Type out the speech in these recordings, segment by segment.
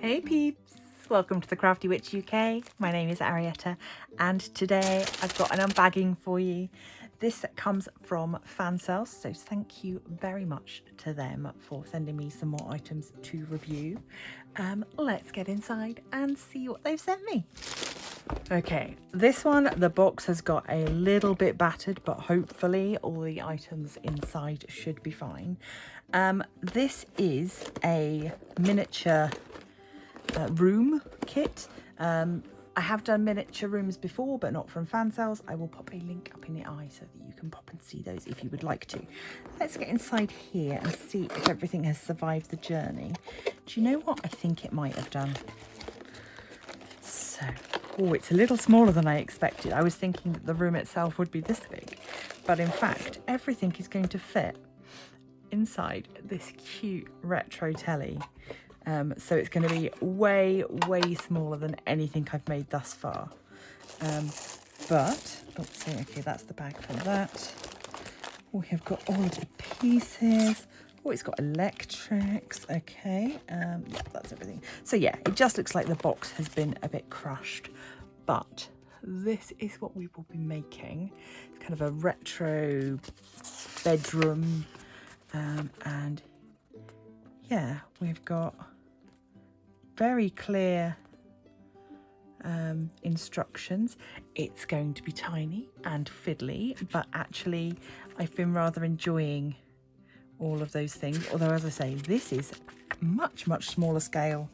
Hey peeps! Welcome to the Crafty Witch UK. My name is Arietta and today I've got an unbagging for you. This comes from Fansells, so thank you very much to them for sending me some more items to review. Let's get inside and see what they've sent me. Okay, this one, the box has got a little bit battered, but hopefully all the items inside should be fine. This is a miniature room kit. I have done miniature rooms before, but not from Fansells. I will pop a link up in the eye so that you can pop and see those if you would like to. Let's get inside here and see if everything has survived the journey. Do you know what I think it might have done? So, oh, it's a little smaller than I expected. I was thinking that the room itself would be this big, but in fact, everything is going to fit inside this cute retro telly. So it's going to be way smaller than anything I've made thus far. But, okay, that's the bag for that. We have got all of the pieces. Oh, it's got electrics. Okay, yeah, that's everything. So yeah, it just looks like the box has been a bit crushed, but this is what we will be making. It's kind of a retro bedroom, and yeah, we've got very clear instructions. It's going to be tiny and fiddly, but actually I've been rather enjoying all of those things. Although, as I say, this is much smaller scale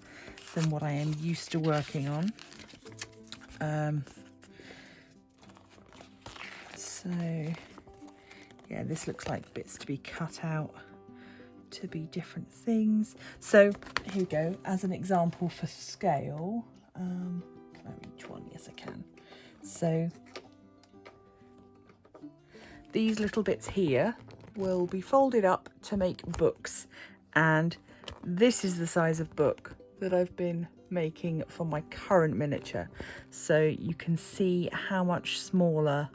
than what I am used to working on. So yeah, this looks like bits to be cut out to be different things. So here we go, as an example for scale. Can I reach one? Yes, I can. So these little bits here will be folded up to make books, and this is the size of book that I've been making for my current miniature, so you can see how much smaller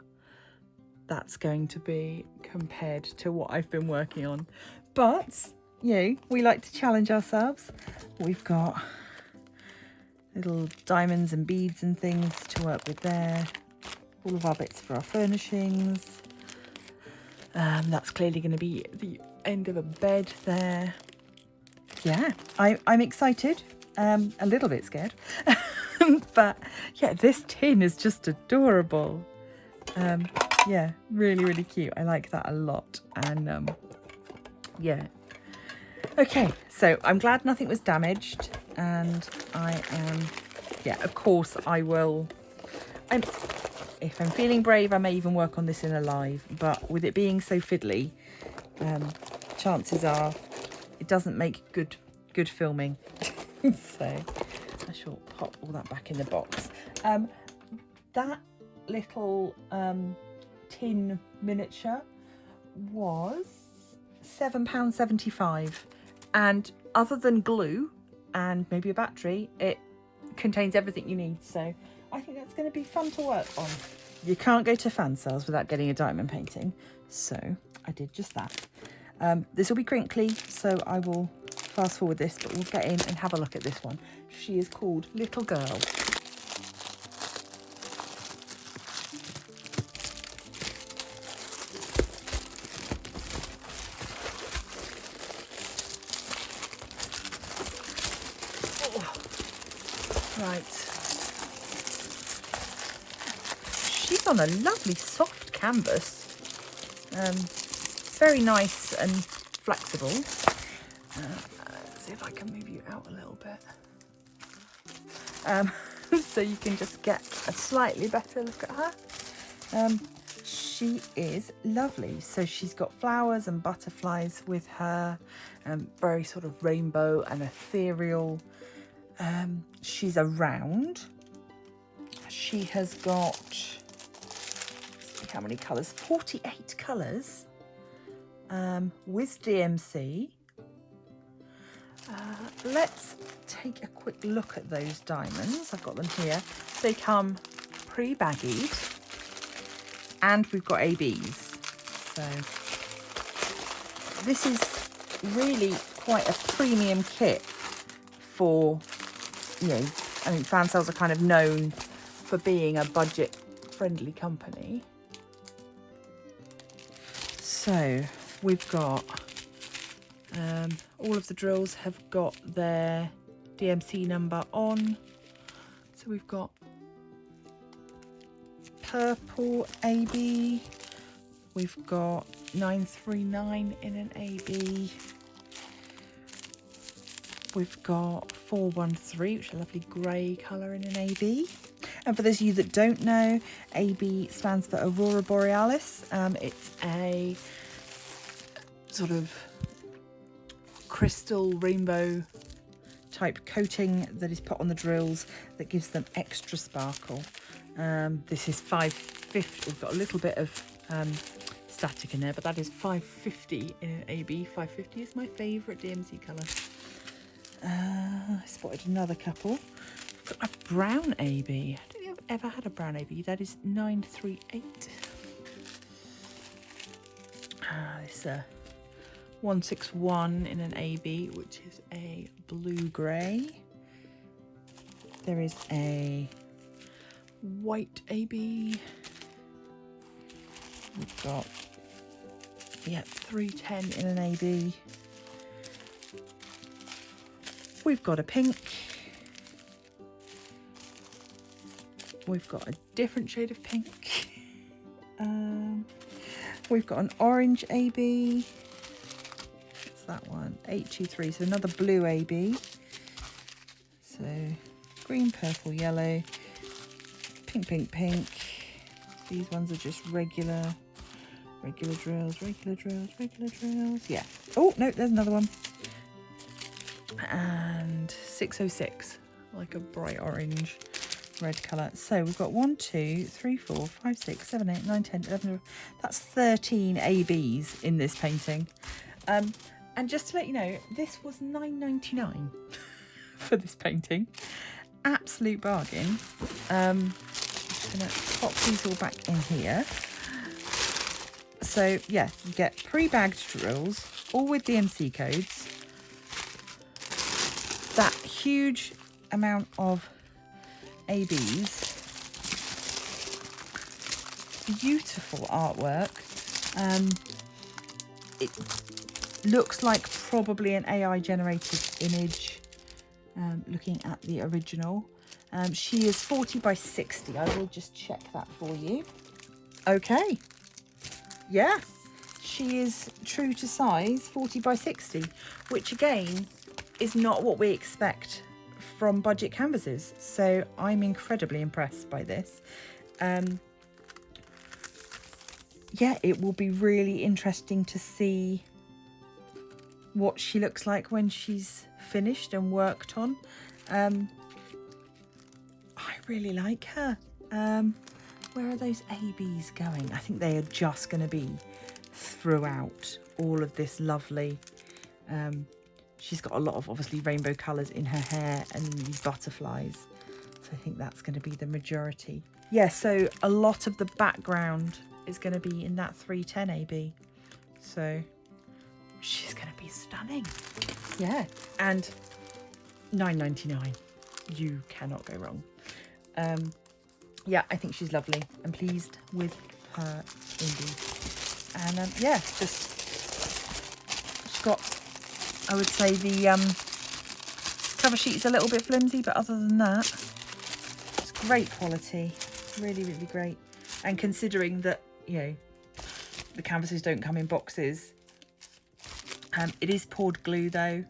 that's going to be compared to what I've been working on. But, you know, we like to challenge ourselves. We've got little diamonds and beads and things to work with there. All of our bits for our furnishings. That's clearly going to be the end of a bed there. Yeah, I'm excited. A little bit scared. But yeah, this tin is just adorable. Yeah, really cute. I like that a lot. And yeah. Okay, so I'm glad nothing was damaged, and I am, yeah, of course I will, if I'm feeling brave, I may even work on this in a live, but with it being so fiddly, chances are it doesn't make good filming. So I shall pop all that back in the box. That little tin miniature was £7.75, and other than glue and maybe a battery, it contains everything you need, so I think that's going to be fun to work on. You can't go to Fansells without getting a diamond painting, so I did just that. This will be crinkly, so I will fast forward this, but we'll get in and have a look at this one. She is called Little Girl. Right, she's on a lovely soft canvas, very nice and flexible. Let's see if I can move you out a little bit, so you can just get a slightly better look at her. She is lovely. So she's got flowers and butterflies with her, very sort of rainbow and ethereal. She's a round. She has got, let's see how many colours, 48 colours, with DMC. Let's take a quick look at those diamonds. I've got them here. They come pre-baggied, and we've got ABs. So this is really quite a premium kit for you know, I think Fansells are kind of known for being a budget-friendly company. So we've got all of the drills have got their DMC number on. So we've got purple AB, we've got 939 in an AB, we've got 413, which is a lovely grey colour in an AB. And for those of you that don't know, AB stands for Aurora Borealis. It's a sort of crystal rainbow type coating that is put on the drills that gives them extra sparkle. This is 550. We've got a little bit of static in there, but that is 550 in an AB. 550 is my favourite DMC colour. I spotted another couple. Got a brown AB. I don't think I've ever had a brown AB. That is 938. This 161 in an AB, which is a blue grey. There is a white AB. We've got 310 in an AB. We've got a pink. We've got a different shade of pink. We've got an orange AB. What's that one? 823. So another blue AB. So green, purple, yellow, pink, pink, pink. These ones are just regular drills, regular drills. Yeah. Oh, no, there's another one. And 606, like a bright orange red colour. So we've got 1, 2, 3, 4, 5, 6, 7, 8, 9, 10, 11. That's 13 ABs in this painting. And just to let you know, this was $9.99 for this painting. Absolute bargain. Just gonna pop these all back in here. So yeah, you get pre-bagged drills, all with DMC codes. That huge amount of ABs, beautiful artwork. It looks like probably an AI generated image, looking at the original. She is 40 by 60. I will just check that for you. Okay, yeah, she is true to size, 40 by 60, which again is not what we expect from budget canvases. So I'm incredibly impressed by this. Yeah, it will be really interesting to see what she looks like when she's finished and worked on. I really like her. Where are those ABs going? I think they are just going to be throughout all of this lovely. She's got a lot of obviously rainbow colours in her hair and these butterflies. So I think that's going to be the majority. Yeah, so a lot of the background is going to be in that 310 AB. So she's going to be stunning. Yeah, and $9.99. You cannot go wrong. Yeah, I think she's lovely. I'm pleased with her indeed. And yeah, just she's got, I would say the cover sheet is a little bit flimsy, but other than that, it's great quality. Really, really great. And considering that, you know, the canvases don't come in boxes, it is poured glue though.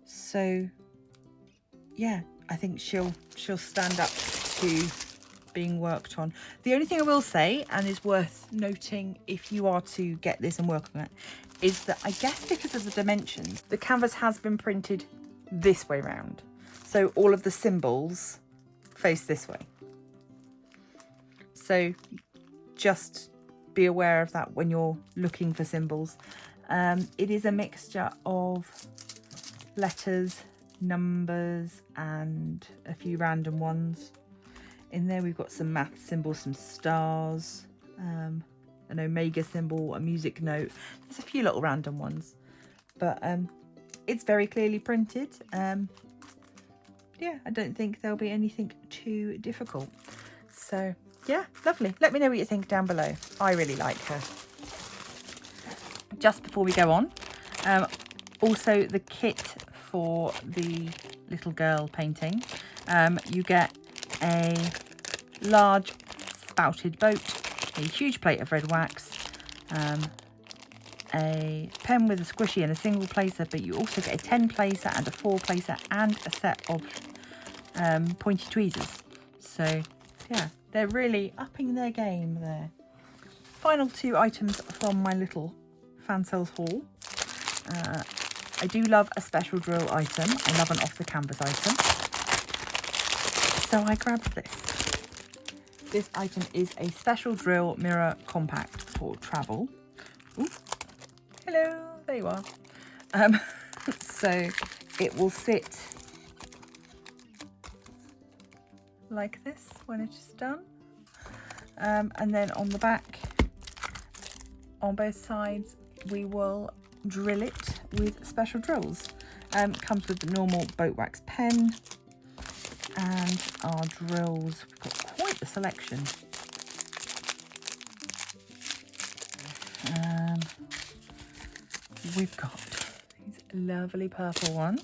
So yeah, I think she'll stand up to being worked on. The only thing I will say, and is worth noting if you are to get this and work on it, is that I guess because of the dimensions, the canvas has been printed this way round. So all of the symbols face this way. So just be aware of that when you're looking for symbols. It is a mixture of letters, numbers, and a few random ones. In there we've got some math symbols, some stars, an omega symbol, a music note. There's a few little random ones, but it's very clearly printed. yeah, I don't think there'll be anything too difficult. So yeah, lovely. Let me know what you think down below. I really like her. Just before we go on, also the kit for the little girl painting, you get a large spouted boat, a huge plate of red wax, a pen with a squishy and a single placer, but you also get a 10 placer and a 4 placer and a set of pointy tweezers. So yeah, they're really upping their game there. Final 2 items from my little Fansells haul. I do love a special drill item. I love an off the canvas item. So I grabbed this. This item is a special drill mirror compact for travel. Ooh. Hello, there you are. So it will sit like this when it is done. And then on the back, on both sides, we will drill it with special drills. Comes with the normal boat wax pen and our drills. We've got quite a selection. We've got these lovely purple ones.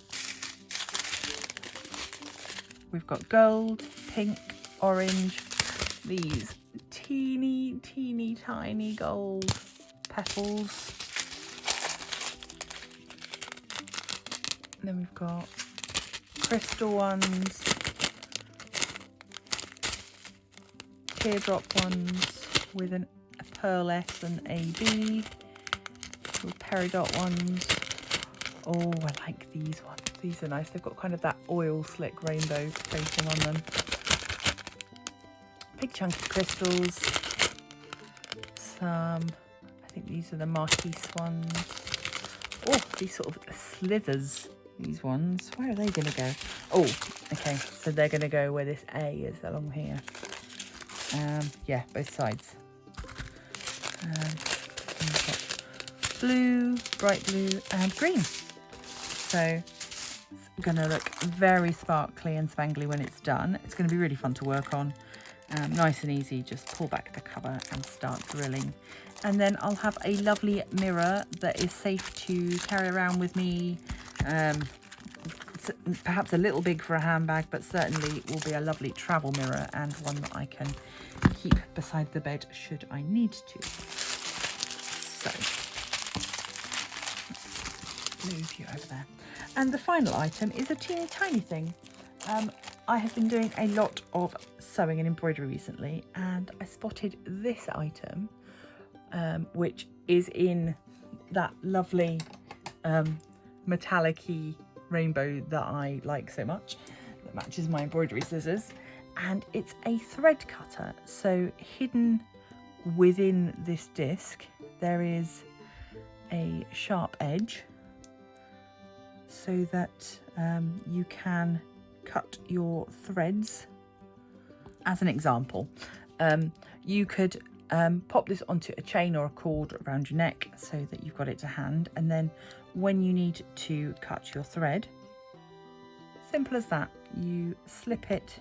We've got gold, pink, orange, these teeny tiny gold petals. And then we've got crystal ones, teardrop ones with a pearlette and a B, little peridot ones. Oh, I like these ones. These are nice. They've got kind of that oil slick rainbow facing on them. Big chunky crystals. Some, I think these are the Marquise ones. Oh, these sort of slithers. These ones, where are they going to go? Oh, okay, so they're going to go where this A is along here. Yeah, both sides. We've got blue, bright blue, and green. So it's going to look very sparkly and spangly when it's done. It's going to be really fun to work on. Nice and easy, just pull back the cover and start drilling. And then I'll have a lovely mirror that is safe to carry around with me. Perhaps a little big for a handbag, but certainly will be a lovely travel mirror and one that I can keep beside the bed should I need to. So, let's move you over there. And the final item is a teeny tiny thing. I have been doing a lot of sewing and embroidery recently, and I spotted this item, which is in that lovely metallic-y rainbow that I like so much, that matches my embroidery scissors, and it's a thread cutter. So hidden within this disc there is a sharp edge so that you can cut your threads. As an example, you could pop this onto a chain or a cord around your neck so that you've got it to hand, and then when you need to cut your thread, simple as that, you slip it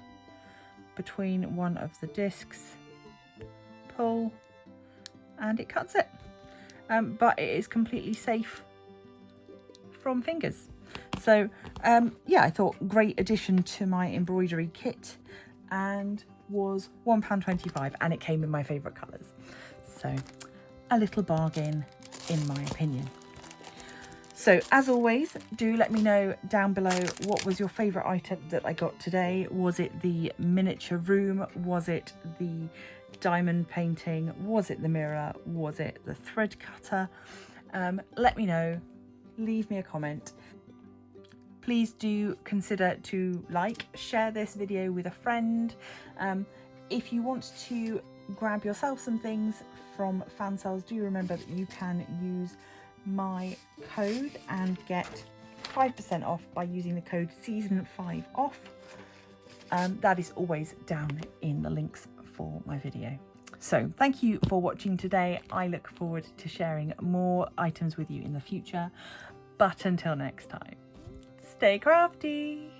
between one of the discs, pull, and it cuts it. But it is completely safe from fingers. So yeah, I thought great addition to my embroidery kit, and was £1.25, and it came in my favourite colours. So a little bargain in my opinion. So as always, do let me know down below what was your favourite item that I got today. Was it the miniature room? Was it the diamond painting? Was it the mirror? Was it the thread cutter? Let me know, leave me a comment. Please do consider to share this video with a friend. If you want to grab yourself some things from Fansells, do remember that you can use my code and get 5% off by using the code season5off. That is always down in the links for my video. So thank you for watching today. I look forward to sharing more items with you in the future, but until next time, stay crafty.